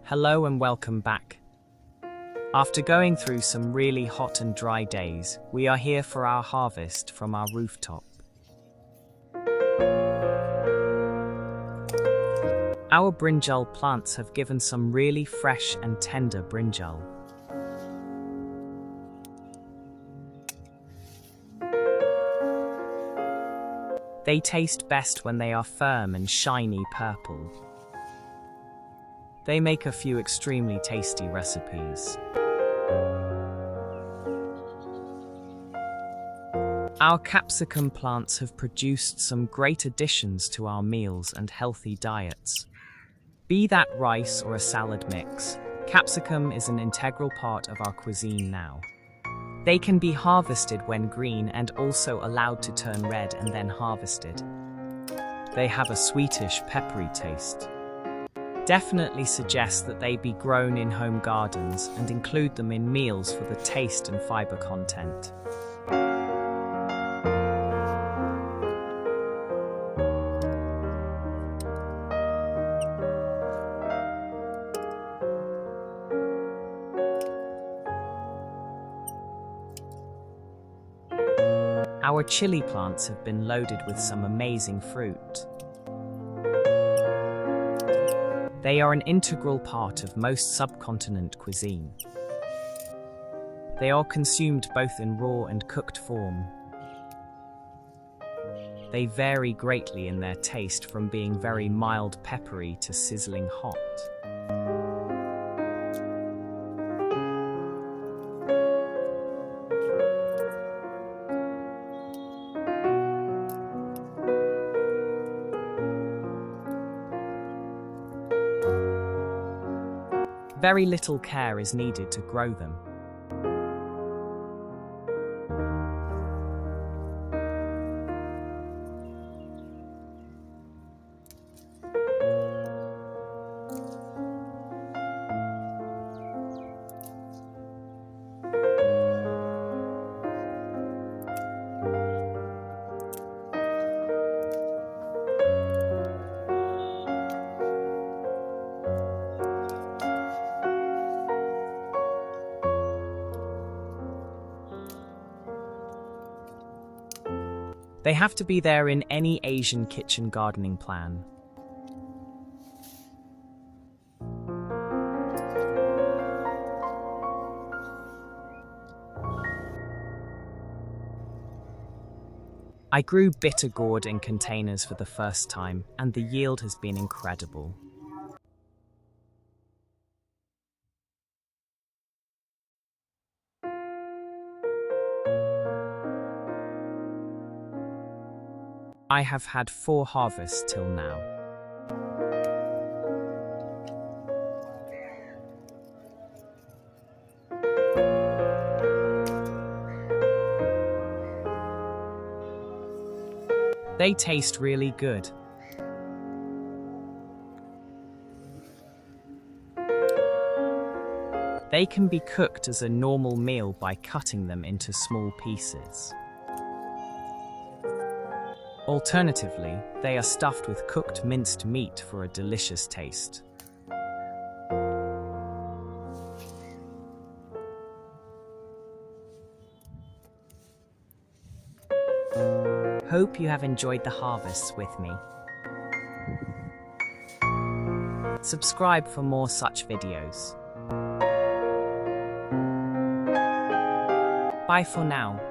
Hello and welcome back. After going through some really hot and dry days, we are here for our harvest from our rooftop. Our brinjal plants have given some really fresh and tender brinjal. They taste best when they are firm and shiny purple. They make a few extremely tasty recipes. Our capsicum plants have produced some great additions to our meals and healthy diets. Be that rice or a salad mix, capsicum is an integral part of our cuisine now. They can be harvested when green and also allowed to turn red and then harvested. They have a sweetish, peppery taste. Definitely suggest that they be grown in home gardens and include them in meals for the taste and fiber content. Our chili plants have been loaded with some amazing fruit. They are an integral part of most subcontinent cuisine. They are consumed both in raw and cooked form. They vary greatly in their taste, from being very mild peppery to sizzling hot. Very little care is needed to grow them. They have to be there in any Asian kitchen gardening plan. I grew bitter gourd in containers for the first time, and the yield has been incredible. I have had 4 harvests till now. They taste really good. They can be cooked as a normal meal by cutting them into small pieces. Alternatively, they are stuffed with cooked minced meat for a delicious taste. Hope you have enjoyed the harvests with me. Subscribe for more such videos. Bye for now.